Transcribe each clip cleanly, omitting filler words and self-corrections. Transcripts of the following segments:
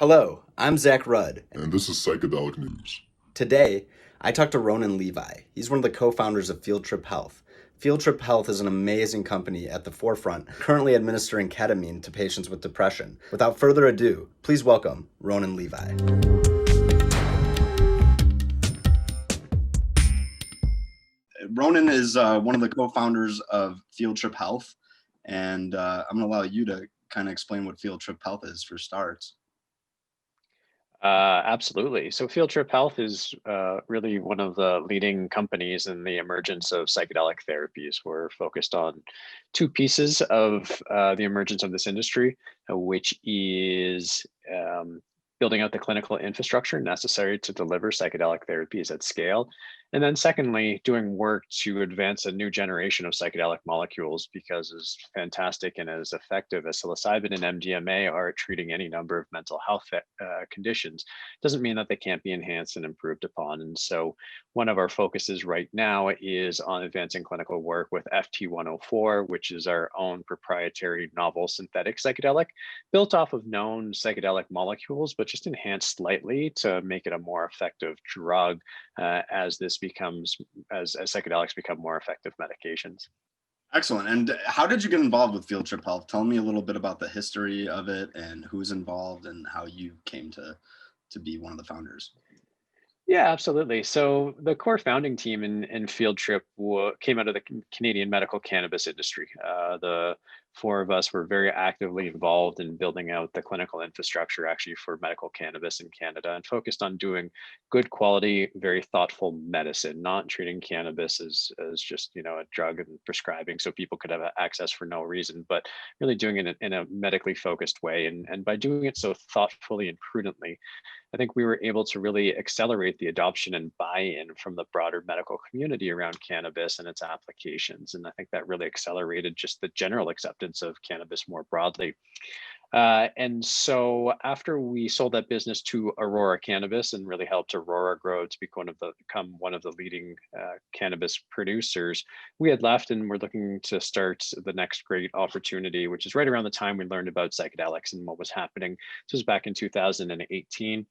Hello, I'm Zach Rudd. And this is Psychedelic Nooz. Today, I talked to Ronan Levy. He's one of the co-founders of Field Trip Health. Field Trip Health is an amazing company at the forefront, currently administering ketamine to patients with depression. Without further ado, please welcome Ronan Levy. Ronan is one of the co-founders of Field Trip Health, and I'm going to allow you to kind of explain what Field Trip Health is for starts. Absolutely. So Field Trip Health is really one of the leading companies in the emergence of psychedelic therapies. We're focused on two pieces of the emergence of this industry, which is building out the clinical infrastructure necessary to deliver psychedelic therapies at scale. And then secondly, doing work to advance a new generation of psychedelic molecules, because as fantastic and as effective as psilocybin and MDMA are at treating any number of mental health conditions, doesn't mean that they can't be enhanced and improved upon. And so one of our focuses right now is on advancing clinical work with FT104, which is our own proprietary novel synthetic psychedelic, built off of known psychedelic molecules, but just enhanced slightly to make it a more effective drug as psychedelics become more effective medications. Excellent. And how did you get involved with Field Trip Health? Tell me a little bit about the history of it and who's involved and how you came to be one of the founders. Yeah, absolutely. So the core founding team in Field Trip came out of the Canadian medical cannabis industry. The four of us were very actively involved in building out the clinical infrastructure actually for medical cannabis in Canada, and focused on doing good quality, very thoughtful medicine, not treating cannabis as just, a drug and prescribing so people could have access for no reason, but really doing it in a medically focused way. And by doing it so thoughtfully and prudently, I think we were able to really accelerate the adoption and buy-in from the broader medical community around cannabis and its applications. And I think that really accelerated just the general acceptance of cannabis more broadly. And so after we sold that business to Aurora Cannabis and really helped Aurora grow to become one of the leading cannabis producers, we had left and we're looking to start the next great opportunity, which is right around the time we learned about psychedelics and what was happening. This was back in 2018.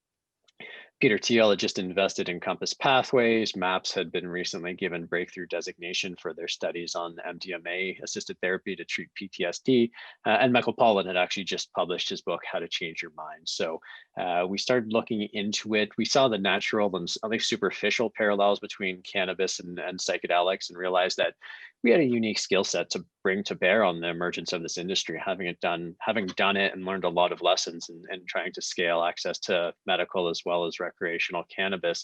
Peter Thiel had just invested in Compass Pathways. MAPS had been recently given breakthrough designation for their studies on MDMA-assisted therapy to treat PTSD. And Michael Pollan had actually just published his book, How to Change Your Mind. So we started looking into it. We saw the natural and at least superficial parallels between cannabis and psychedelics, and realized that we had a unique skill set to bring to bear on the emergence of this industry, having done it and learned a lot of lessons and trying to scale access to medical as well as recreational cannabis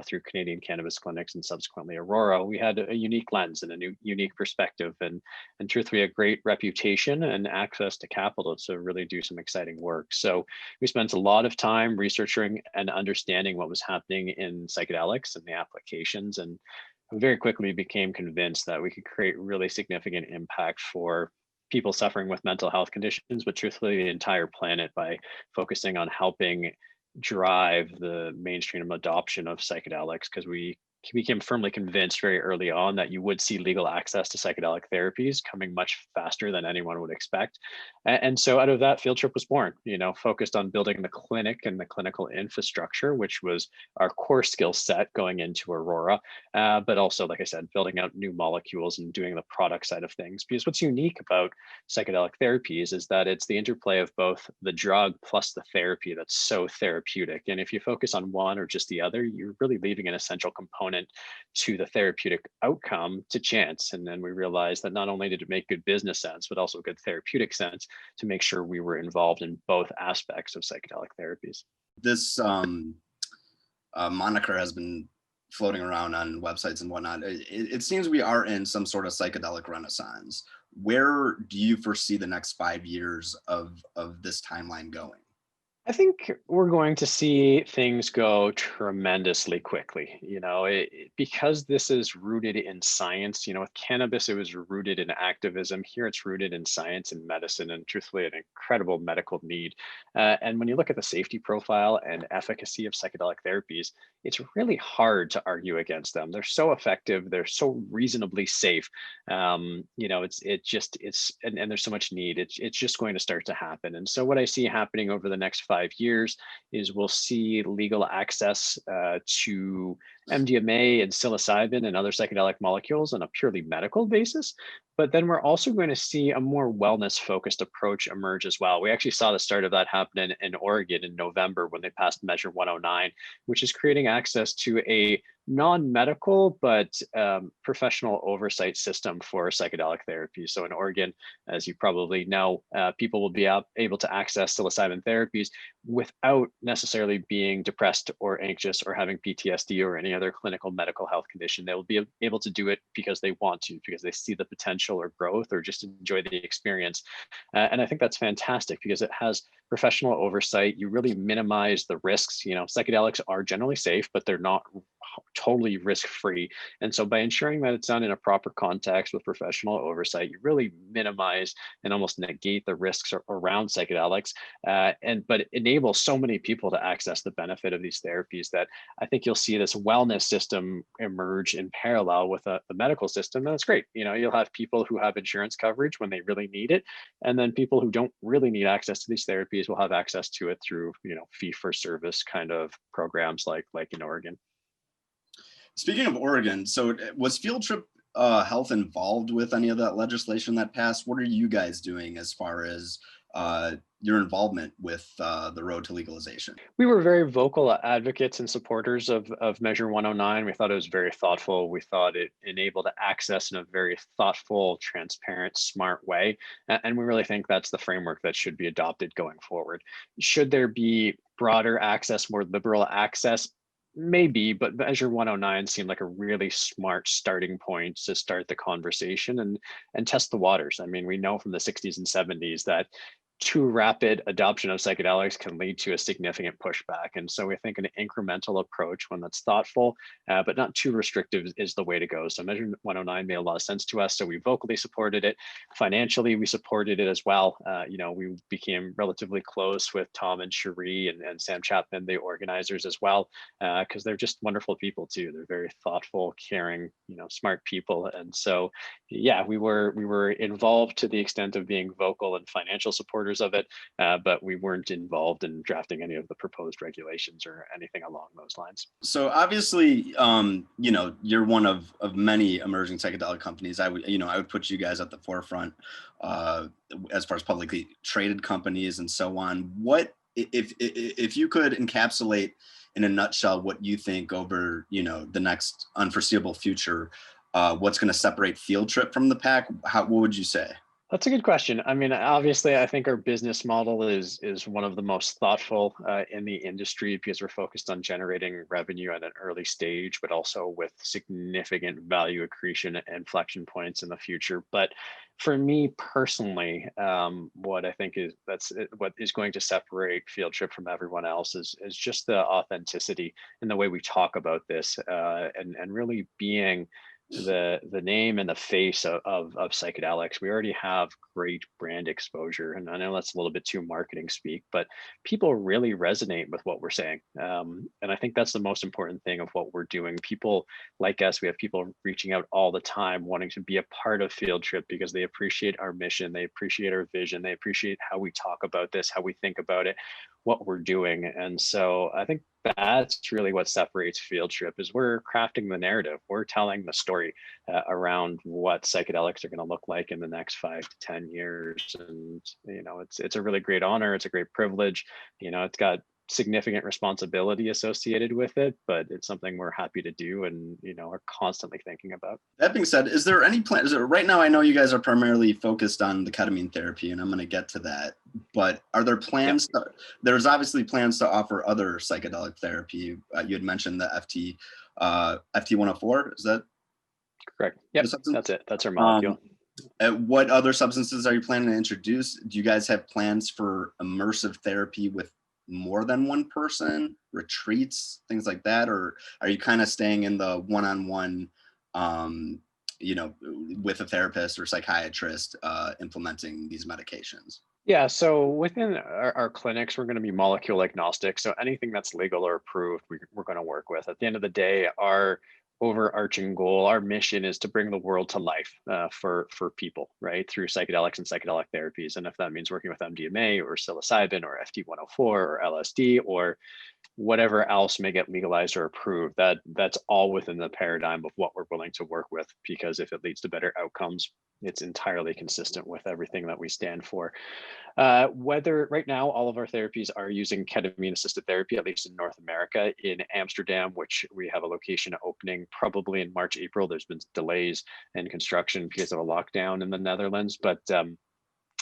through Canadian cannabis clinics and subsequently Aurora. We had a unique lens and a unique perspective, and truthfully a great reputation and access to capital to really do some exciting work. So we spent a lot of time researching and understanding what was happening in psychedelics and the applications, and we very quickly became convinced that we could create really significant impact for people suffering with mental health conditions, but truthfully the entire planet, by focusing on helping drive the mainstream adoption of psychedelics, because we became firmly convinced very early on that you would see legal access to psychedelic therapies coming much faster than anyone would expect. And so out of that, Field Trip was born, focused on building the clinic and the clinical infrastructure, which was our core skill set going into Aurora, but also, like I said, building out new molecules and doing the product side of things. Because what's unique about psychedelic therapies is that it's the interplay of both the drug plus the therapy that's so therapeutic. And if you focus on one or just the other, you're really leaving an essential component to the therapeutic outcome to chance. And then we realized that not only did it make good business sense, but also good therapeutic sense to make sure we were involved in both aspects of psychedelic therapies. This moniker has been floating around on websites and whatnot. It seems we are in some sort of psychedelic renaissance. Where do you foresee the next 5 years of this timeline going? I think we're going to see things go tremendously quickly, because this is rooted in science. With cannabis, it was rooted in activism. Here it's rooted in science and medicine, and truthfully, an incredible medical need. And when you look at the safety profile and efficacy of psychedelic therapies, it's really hard to argue against them. They're so effective. They're so reasonably safe. And there's so much need. It's just going to start to happen. And so what I see happening over the next 5 years is we'll see legal access to MDMA and psilocybin and other psychedelic molecules on a purely medical basis. But then we're also going to see a more wellness focused approach emerge as well. We actually saw the start of that happen in Oregon in November when they passed Measure 109, which is creating access to a non-medical but professional oversight system for psychedelic therapy. So in Oregon, as you probably know, people will be able to access psilocybin therapies without necessarily being depressed or anxious or having PTSD or any other clinical medical health condition. They will be able to do it because they want to, because they see the potential or growth or just enjoy the experience. And I think that's fantastic because it has professional oversight. You really minimize the risks. Psychedelics are generally safe, but they're not totally risk-free. And so by ensuring that it's done in a proper context with professional oversight, you really minimize and almost negate the risks around psychedelics, but it enables so many people to access the benefit of these therapies that I think you'll see this wellness system emerge in parallel with the medical system. And it's great. You'll have people who have insurance coverage when they really need it. And then people who don't really need access to these therapies will have access to it through, fee for service kind of programs like in Oregon. Speaking of Oregon, so was Field Trip Health involved with any of that legislation that passed? What are you guys doing as far as your involvement with the road to legalization? We were very vocal advocates and supporters of Measure 109. We thought it was very thoughtful. We thought it enabled access in a very thoughtful, transparent, smart way. And we really think that's the framework that should be adopted going forward. Should there be broader access, more liberal access? Maybe, but Measure 109 seemed like a really smart starting point to start the conversation and test the waters. I mean, we know from the 60s and 70s that too rapid adoption of psychedelics can lead to a significant pushback. And so we think an incremental approach, one that's thoughtful, but not too restrictive, is the way to go. So Measure 109 made a lot of sense to us. So we vocally supported it. Financially, we supported it as well. We became relatively close with Tom and Cherie and Sam Chapman, the organizers as well, because they're just wonderful people too. They're very thoughtful, caring, smart people. And so, yeah, we were involved to the extent of being vocal and financial supporters of it, but we weren't involved in drafting any of the proposed regulations or anything along those lines. So obviously, you're one of many emerging psychedelic companies. I would put you guys at the forefront as far as publicly traded companies and so on. What if you could encapsulate in a nutshell what you think over the next unforeseeable future, what's going to separate Field Trip from the pack? What would you say? That's a good question. I mean, obviously, I think our business model is one of the most thoughtful in the industry because we're focused on generating revenue at an early stage, but also with significant value accretion and inflection points in the future. But for me personally, what I think what is going to separate Field Trip from everyone else is just the authenticity in the way we talk about this, and really being the name and the face of psychedelics. We already have great brand exposure, and I know that's a little bit too marketing speak, but people really resonate with what we're saying, and I think that's the most important thing of what we're doing. People like us, we have people reaching out all the time wanting to be a part of Field Trip because they appreciate our mission, they appreciate our vision, they appreciate how we talk about this, how we think about it, what we're doing. And so I think that's really what separates Field Trip is we're crafting the narrative. We're telling the story around what psychedelics are going to look like in the next 5 to 10 years. And, it's a really great honor. It's a great privilege. It's got significant responsibility associated with it, but it's something we're happy to do and are constantly thinking about. That being said, is there any plan? Right now, I know you guys are primarily focused on the ketamine therapy, and I'm going to get to that. But are there plans? Yep. There's obviously plans to offer other psychedelic therapy. You had mentioned the FT104. Is that correct? Yep, that's it. That's our molecule. What other substances are you planning to introduce? Do you guys have plans for immersive therapy with more than one person, retreats, things like that? Or are you kind of staying in the one-on-one, with a therapist or psychiatrist implementing these medications? Yeah, so within our clinics, we're going to be molecule agnostic. So anything that's legal or approved, we're going to work with. At the end of the day, our overarching goal, our mission is to bring the world to life for people, right, through psychedelics and psychedelic therapies. And if that means working with MDMA or psilocybin or FT104 or LSD or whatever else may get legalized or approved, that's all within the paradigm of what we're willing to work with, because if it leads to better outcomes, it's entirely consistent with everything that we stand for. Whether right now all of our therapies are using ketamine assisted therapy, at least in North America. In Amsterdam, which we have a location opening probably in March, April, there's been delays in construction because of a lockdown in the Netherlands, but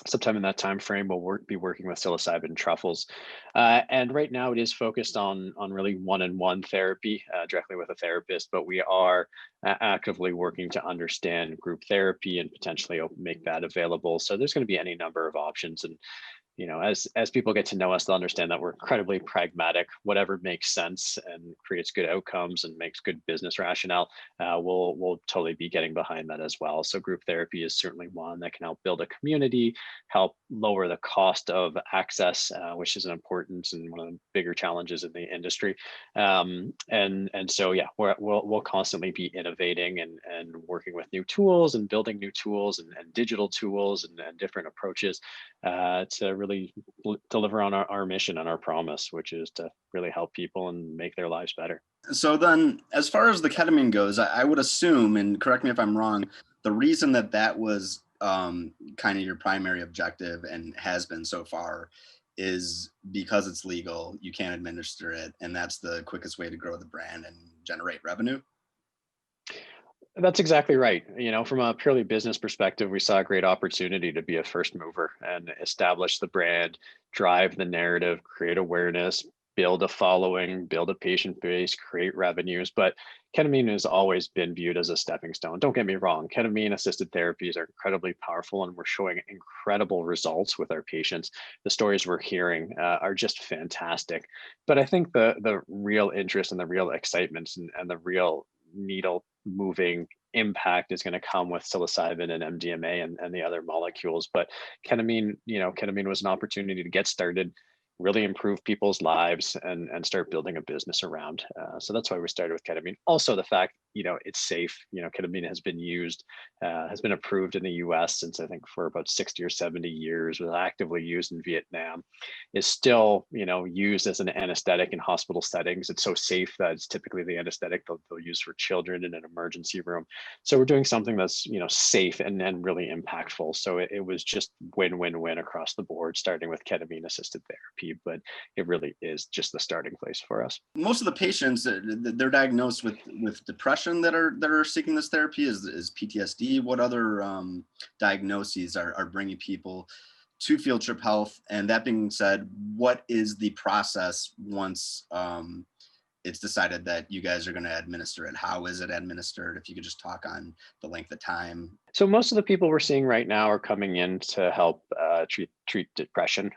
sometime in that time frame we'll be working with psilocybin truffles, and right now it is focused on really one-on-one therapy directly with a therapist, but we are actively working to understand group therapy and potentially make that available. So there's going to be any number of options, and as people get to know us, they'll understand that we're incredibly pragmatic. Whatever makes sense and creates good outcomes and makes good business rationale, we'll totally be getting behind that as well. So group therapy is certainly one that can help build a community, help lower the cost of access, which is an important and one of the bigger challenges in the industry. And so yeah, we'll constantly be innovating and working with new tools and building new tools and digital tools and different approaches to really deliver on our mission and our promise, which is to really help people and make their lives better. So then, as far as the ketamine goes, I would assume, and correct me if I'm wrong, the reason that was kind of your primary objective and has been so far is because it's legal, you can't administer it, and that's the quickest way to grow the brand and generate revenue. That's exactly right. From a purely business perspective, we saw a great opportunity to be a first mover and establish the brand, drive the narrative, create awareness, build a following, build a patient base, create revenues. But ketamine has always been viewed as a stepping stone. Don't get me wrong, ketamine assisted therapies are incredibly powerful and we're showing incredible results with our patients. The stories we're hearing are just fantastic. But I think the real interest and the real excitement and the real needle moving impact is going to come with psilocybin and MDMA and the other molecules. But ketamine was an opportunity to get started, really improve people's lives and start building a business around. So that's why we started with ketamine. Also, the fact, it's safe. Ketamine has been used, has been approved in the US since I think for about 60 or 70 years, was actively used in Vietnam, is still, used as an anesthetic in hospital settings. It's so safe that it's typically the anesthetic they'll use for children in an emergency room. So we're doing something that's, safe and really impactful. So it was just win-win-win across the board, starting with ketamine assisted therapy, but it really is just the starting place for us. Most of the patients, they're diagnosed with depression that are seeking this therapy. Is PTSD. What other diagnoses are bringing people to Field Trip Health? And that being said, what is the process once it's decided that you guys are going to administer it? How is it administered? If you could just talk on the length of time. So most of the people we're seeing right now are coming in to help treat depression.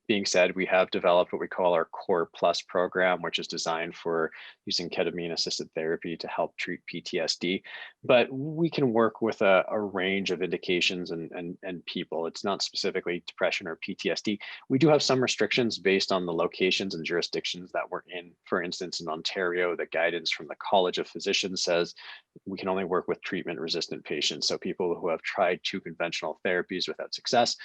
Being said, we have developed what we call our Core Plus program, which is designed for using ketamine assisted therapy to help treat PTSD. But we can work with a range of indications and people. It's not specifically depression or PTSD. We do have some restrictions based on the locations and jurisdictions that we're in. For instance, in Ontario, the guidance from the College of Physicians says we can only work with treatment-resistant patients. So people who have tried 2 conventional therapies without success,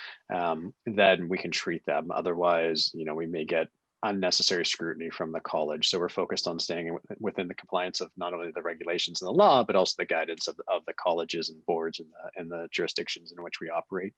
then we can treat them. Otherwise, we may get unnecessary scrutiny from the college. So we're focused on staying within the compliance of not only the regulations and the law, but also the guidance of the colleges and boards and the jurisdictions in which we operate.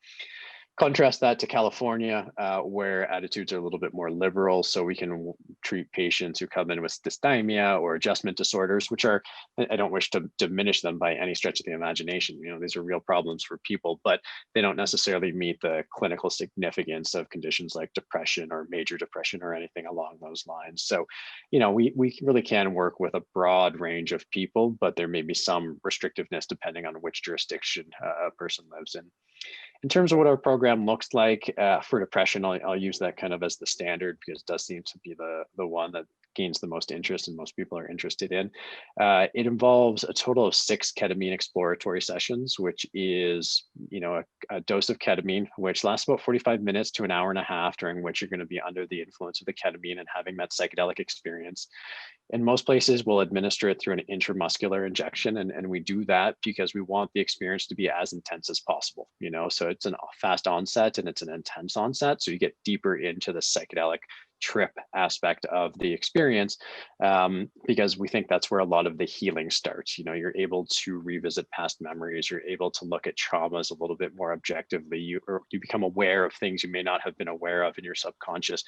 Contrast that to California, where attitudes are a little bit more liberal. So we can treat patients who come in with dysthymia or adjustment disorders, which are, I don't wish to diminish them by any stretch of the imagination. These are real problems for people, but they don't necessarily meet the clinical significance of conditions like depression or major depression or anything along those lines. So, we really can work with a broad range of people, but there may be some restrictiveness depending on which jurisdiction a person lives in. In terms of what our program looks like for depression, I'll use that kind of as the standard because it does seem to be the the one that gains the most interest and most people are interested in. It involves a total of 6 ketamine exploratory sessions, which is, a dose of ketamine, which lasts about 45 minutes to an hour and a half, during which you're going to be under the influence of the ketamine and having that psychedelic experience. In most places, we'll administer it through an intramuscular injection. And we do that because we want the experience to be as intense as possible, so it's a fast onset and it's an intense onset. So you get deeper into the psychedelic trip aspect of the experience, because we think that's where a lot of the healing starts. You're able to revisit past memories. You're able to look at traumas a little bit more objectively. You become aware of things you may not have been aware of in your subconscious.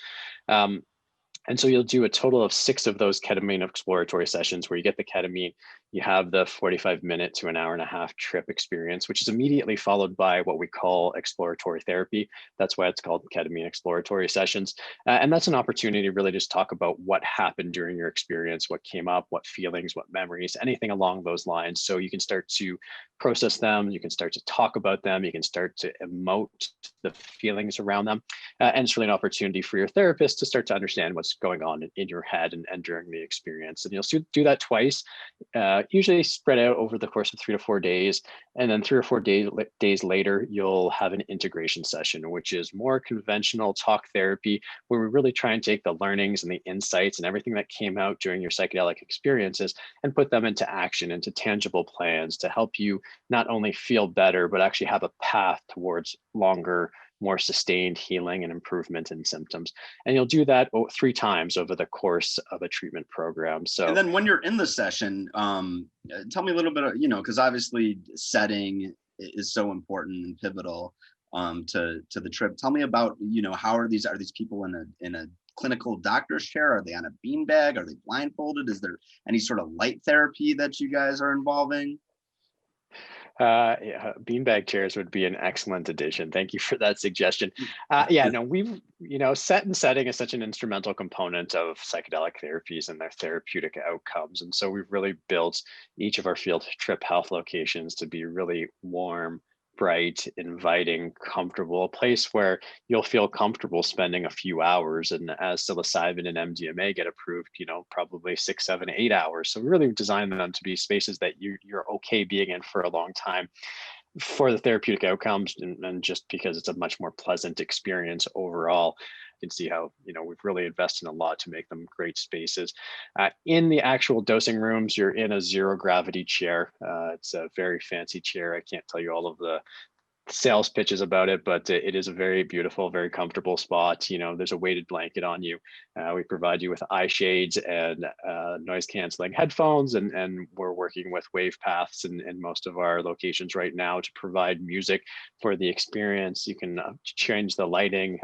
And so you'll do a total of 6 of those ketamine exploratory sessions where you get the ketamine, you have the 45-minute to an hour and a half trip experience, which is immediately followed by what we call exploratory therapy. That's why it's called ketamine exploratory sessions. And that's an opportunity to really just talk about what happened during your experience, what came up, what feelings, what memories, anything along those lines. So you can start to process them, you can start to talk about them, you can start to emote the feelings around them. And it's really an opportunity for your therapist to start to understand what's going on in your head and during the experience. And you'll do that twice, usually spread out over the course of 3 to 4 days. And then 3 or 4 days later, you'll have an integration session, which is more conventional talk therapy, where we really try and take the learnings and the insights and everything that came out during your psychedelic experiences and put them into action, into tangible plans to help you not only feel better, but actually have a path towards longer, more sustained healing and improvement in symptoms. And you'll do that 3 times over the course of a treatment program. So, and then when you're in the session, tell me a little bit of, because obviously setting is so important and pivotal to the trip. Tell me about, how are these people in a clinical doctor's chair? Are they on a beanbag? Are they blindfolded? Is there any sort of light therapy that you guys are involving? Yeah, beanbag chairs would be an excellent addition. Thank you for that suggestion. We've, set and setting is such an instrumental component of psychedelic therapies and their therapeutic outcomes. And so we've really built each of our field trip health locations to be really warm, bright, inviting, comfortable, a place where you'll feel comfortable spending a few hours. And as psilocybin and MDMA get approved, probably 6, 7, 8 hours. So we really designed them to be spaces that you're okay being in for a long time for the therapeutic outcomes, and just because it's a much more pleasant experience overall. You can see how we've really invested a lot to make them great spaces. In the actual dosing rooms, you're in a zero gravity chair. It's a very fancy chair. I can't tell you all of the sales pitches about it, but it is a very beautiful, very comfortable spot. There's a weighted blanket on you. We provide you with eye shades and noise canceling headphones, and we're working with wave paths in most of our locations right now to provide music for the experience. You can change the lighting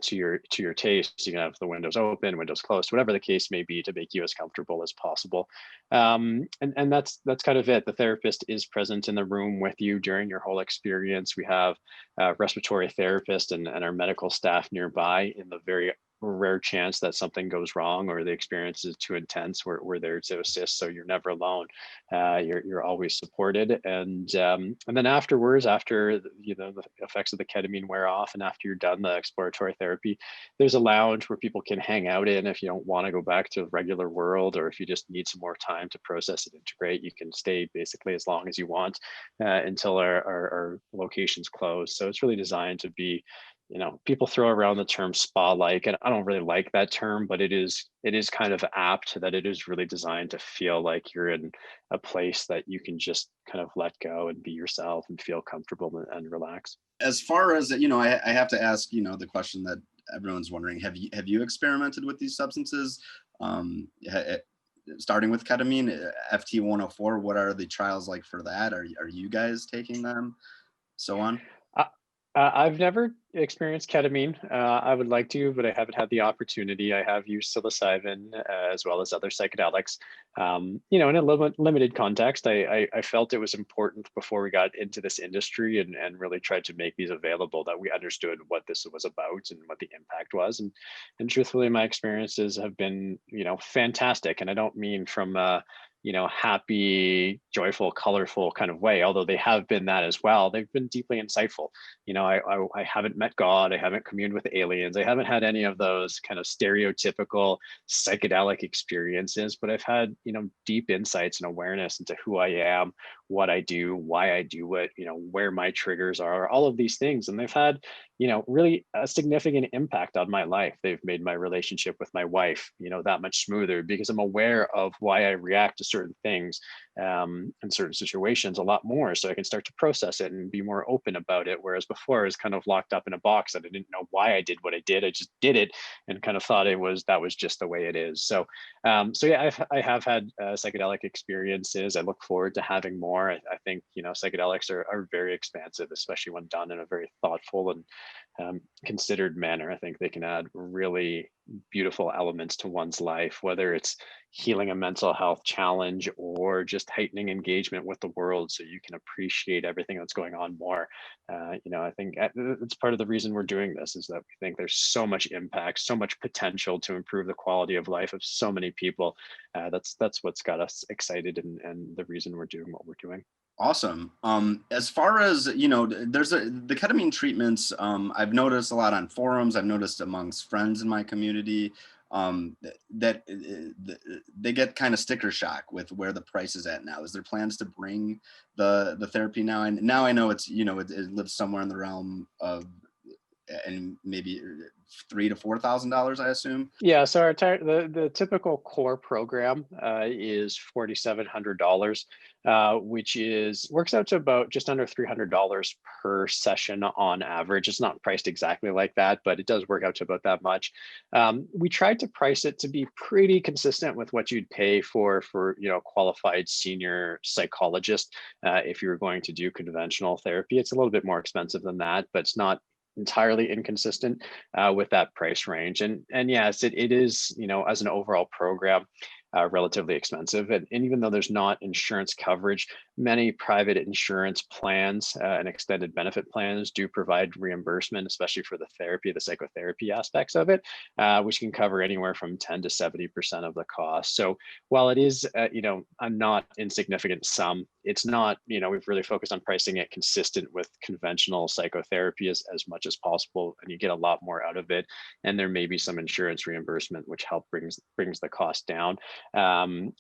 to your taste. You can have the windows open, windows closed, whatever the case may be, to make you as comfortable as possible. And that's kind of it. The therapist is present in the room with you during your whole experience. We have a respiratory therapist and our medical staff nearby. In the very rare chance that something goes wrong or the experience is too intense, we're there to assist. So you're never alone. You're always supported. And then afterwards, after the effects of the ketamine wear off, and after you're done the exploratory therapy, there's a lounge where people can hang out in. If you don't want to go back to the regular world, or if you just need some more time to process and integrate, you can stay basically as long as you want until our locations close. So it's really designed to be, people throw around the term spa-like, and I don't really like that term, but it is kind of apt that it is really designed to feel like you're in a place that you can just kind of let go and be yourself and feel comfortable and relax. As far as, I have to ask, the question that everyone's wondering, have you experimented with these substances? Starting with ketamine, FT104, what are the trials like for that? Are you guys taking them? So on? I've never experienced ketamine. I would like to, but I haven't had the opportunity. I have used psilocybin as well as other psychedelics. In a limited context. I felt it was important before we got into this industry and really tried to make these available, that we understood what this was about and what the impact was. And truthfully, my experiences have been, fantastic. And I don't mean from happy, joyful, colorful kind of way. Although they have been that as well, they've been deeply insightful. I haven't met God, I haven't communed with aliens, I haven't had any of those kind of stereotypical psychedelic experiences, but I've had, deep insights and awareness into who I am, what I do, why I do it, where my triggers are, all of these things. And they've had, really a significant impact on my life. They've made my relationship with my wife, that much smoother because I'm aware of why I react to certain things in certain situations a lot more. So I can start to process it and be more open about it. Whereas before I was kind of locked up in a box that I didn't know why I did what I did. I just did it and kind of thought that was just the way it is. So yeah, I have had psychedelic experiences. I look forward to having more. I think, psychedelics are very expansive, especially when done in a very thoughtful and considered manner. I think they can add really beautiful elements to one's life, whether it's healing a mental health challenge or just heightening engagement with the world so you can appreciate everything that's going on more. I think it's part of the reason we're doing this is that we think there's so much impact, so much potential to improve the quality of life of so many people. That's what's got us excited and the reason we're doing what we're doing. Awesome. As far as, the ketamine treatments, I've noticed a lot on forums. I've noticed amongst friends in my community that they get kind of sticker shock with where the price is at now. Is there plans to bring the therapy now? And now I know it's, it lives somewhere in the realm of, and maybe $3,000 to $4,000, I assume. Yeah, so the typical core program is $4,700, which works out to about just under $300 per session on average. It's not priced exactly like that, but it does work out to about that much. We tried to price it to be pretty consistent with what you'd pay for qualified senior psychologist if you were going to do conventional therapy. It's a little bit more expensive than that, but it's not entirely inconsistent with that price range. And yes, it is, as an overall program, relatively expensive. And even though there's not insurance coverage, many private insurance plans and extended benefit plans do provide reimbursement, especially for the therapy, the psychotherapy aspects of it, which can cover anywhere from 10 to 70% of the cost. So while it is, a not insignificant sum, it's not, we've really focused on pricing it consistent with conventional psychotherapy as much as possible, and you get a lot more out of it. And there may be some insurance reimbursement, which brings the cost down. And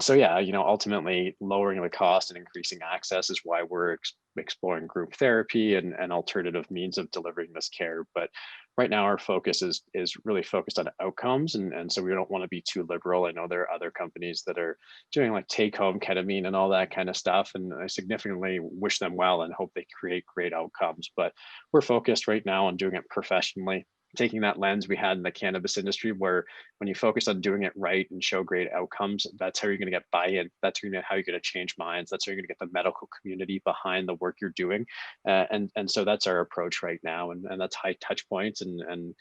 so yeah, ultimately lowering the cost and increasing access is why we're exploring group therapy and alternative means of delivering this care. But right now our focus is really focused on outcomes, and so we don't want to be too liberal. I know there are other companies that are doing like take home ketamine and all that kind of stuff, and I significantly wish them well and hope they create great outcomes. But we're focused right now on doing it professionally, taking that lens we had in the cannabis industry, where when you focus on doing it right and show great outcomes, that's how you're going to get buy-in. That's how you're going to change minds. That's how you're going to get the medical community behind the work you're doing. And so that's our approach right now. And that's high touch points. And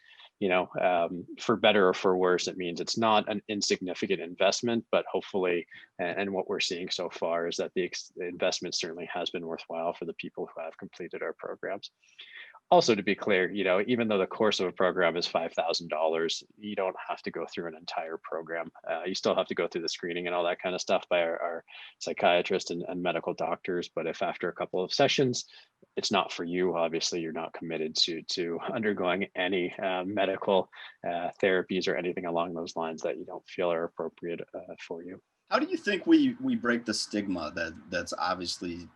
for better or for worse, it means it's not an insignificant investment, but hopefully, and what we're seeing so far is that the investment certainly has been worthwhile for the people who have completed our programs. Also, to be clear, even though the course of a program is $5,000, you don't have to go through an entire program. You still have to go through the screening and all that kind of stuff by our psychiatrist and medical doctors. But if after a couple of sessions, it's not for you, obviously you're not committed to undergoing any medical therapies or anything along those lines that you don't feel are appropriate for you. How do you think we break the stigma that's obviously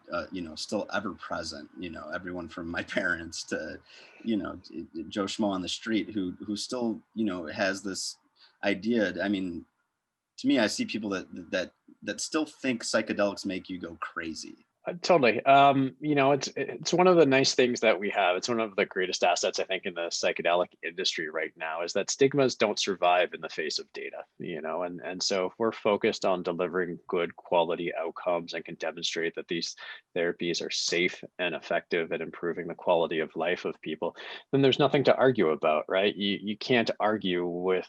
still ever present? Everyone from my parents to Joe Schmo on the street who still has this idea. I mean, to me, I see people that still think psychedelics make you go crazy. Totally. It's one of the nice things that we have. It's one of the greatest assets, I think, in the psychedelic industry right now is that stigmas don't survive in the face of data, and so if we're focused on delivering good quality outcomes and can demonstrate that these therapies are safe and effective at improving the quality of life of people, then there's nothing to argue about, right? You can't argue with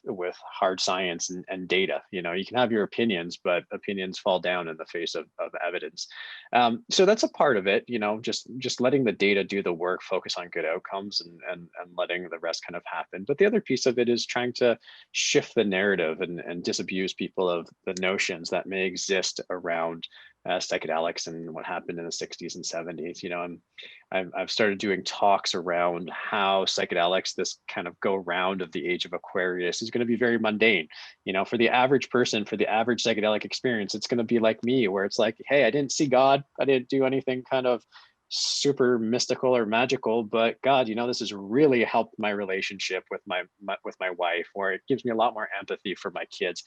hard science and data. You can have your opinions, but opinions fall down in the face of evidence. So that's a part of it, just letting the data do the work, focus on good outcomes, and letting the rest kind of happen. But the other piece of it is trying to shift the narrative and disabuse people of the notions that may exist around psychedelics and what happened in the 60s and 70s. I've started doing talks around how psychedelics, this kind of go round of the age of Aquarius, is going to be very mundane. For the average person, for the average psychedelic experience, it's going to be like me, where it's like, hey, I didn't see God, I didn't do anything kind of super mystical or magical, but God, this has really helped my relationship with my wife, or it gives me a lot more empathy for my kids.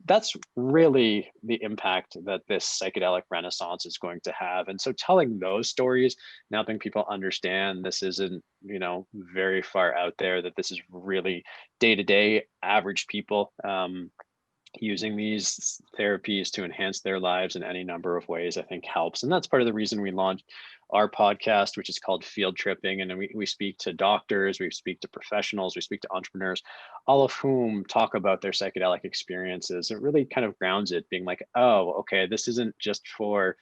That's really the impact that this psychedelic renaissance is going to have. And so telling those stories and helping people understand this isn't, very far out there, that this is really day-to-day average people using these therapies to enhance their lives in any number of ways, I think helps. And that's part of the reason we launched our podcast, which is called Field Tripping. And we speak to doctors, we speak to professionals, we speak to entrepreneurs, all of whom talk about their psychedelic experiences. It really kind of grounds it, being like, oh, okay, this isn't just for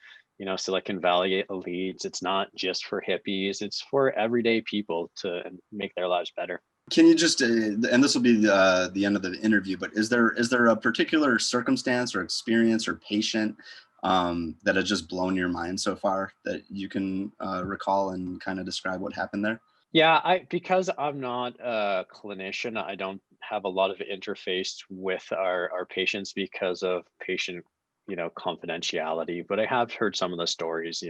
Silicon Valley elites. It's not just for hippies. It's for everyday people to make their lives better. Can you just, and this will be the end of the interview, but is there a particular circumstance or experience or patient that has just blown your mind so far that you can recall and kind of describe what happened there? Yeah, because I'm not a clinician, I don't have a lot of interface with our patients because of patient confidentiality, but I have heard some of the stories.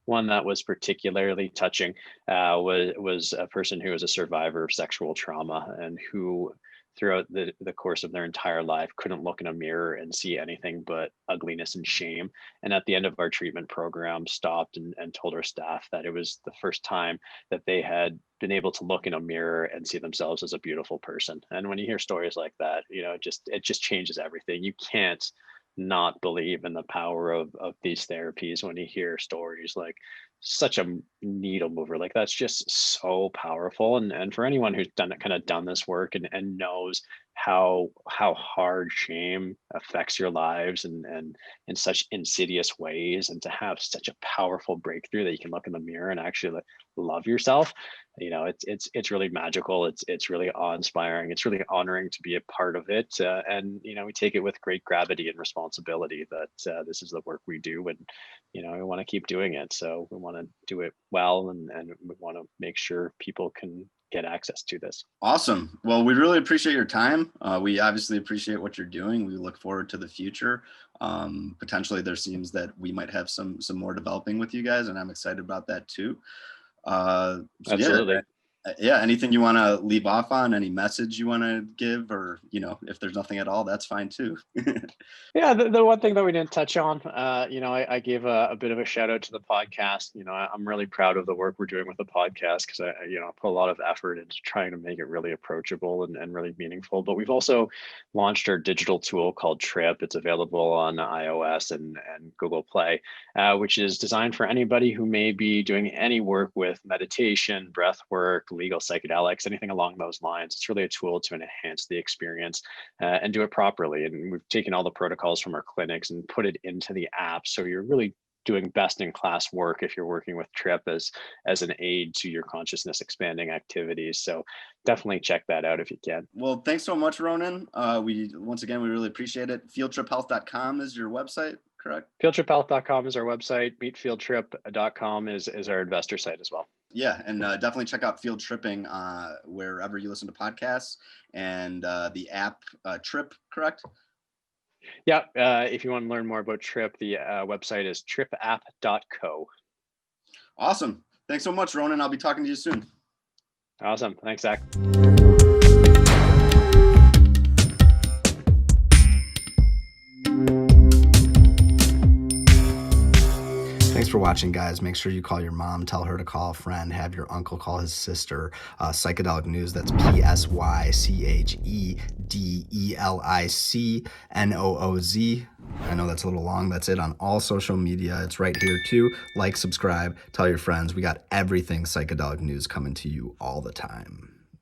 One that was particularly touching was a person who was a survivor of sexual trauma, and who throughout the course of their entire life couldn't look in a mirror and see anything but ugliness and shame. And at the end of our treatment program, stopped and told our staff that it was the first time that they had been able to look in a mirror and see themselves as a beautiful person. And when you hear stories like that, it just changes everything. You can't not believe in the power of these therapies when you hear stories like such a needle mover. Like, that's just so powerful. And for anyone who's done this work and knows how hard shame affects your lives and in such insidious ways, and to have such a powerful breakthrough that you can look in the mirror and actually love yourself, it's really magical. It's really awe-inspiring. It's really honoring to be a part of it. And we take it with great gravity and responsibility that this is the work we do, and we want to keep doing it. So we want to do it well, and we want to make sure people can get access to this. Awesome. Well, we really appreciate your time. We obviously appreciate what you're doing. We look forward to the future. Potentially there seems that we might have some more developing with you guys, and I'm excited about that too. Absolutely. Yeah, anything you want to leave off on, any message you want to give, or if there's nothing at all, that's fine too. Yeah, the one thing that we didn't touch on, I gave a bit of a shout out to the podcast. I'm really proud of the work we're doing with the podcast, because I put a lot of effort into trying to make it really approachable and really meaningful. But we've also launched our digital tool called Trip. It's available on iOS and Google Play, which is designed for anybody who may be doing any work with meditation, breath work, legal psychedelics, anything along those lines. It's really a tool to enhance the experience and do it properly. And we've taken all the protocols from our clinics and put it into the app, so you're really doing best in class work if you're working with Trip as an aid to your consciousness expanding activities. So definitely check that out if you can. Well, thanks so much, Ronan. We really appreciate it. Fieldtriphealth.com is your website, correct? Fieldtriphealth.com is our website. Meetfieldtrip.com is our investor site as well. Yeah, and definitely check out Field Tripping wherever you listen to podcasts, and the app Trip, correct? Yeah, if you want to learn more about Trip, the website is tripapp.co. Awesome. Thanks so much, Ronan. I'll be talking to you soon. Awesome. Thanks, Zach. Thanks for watching, guys. Make sure you call your mom, tell her to call a friend, have your uncle call his sister. Psychedelic Nooz, that's PSYCHEDELICNOOZ. I know that's a little long. That's it on all social media. It's right here too. Like, subscribe, tell your friends. We got everything Psychedelic Nooz coming to you all the time.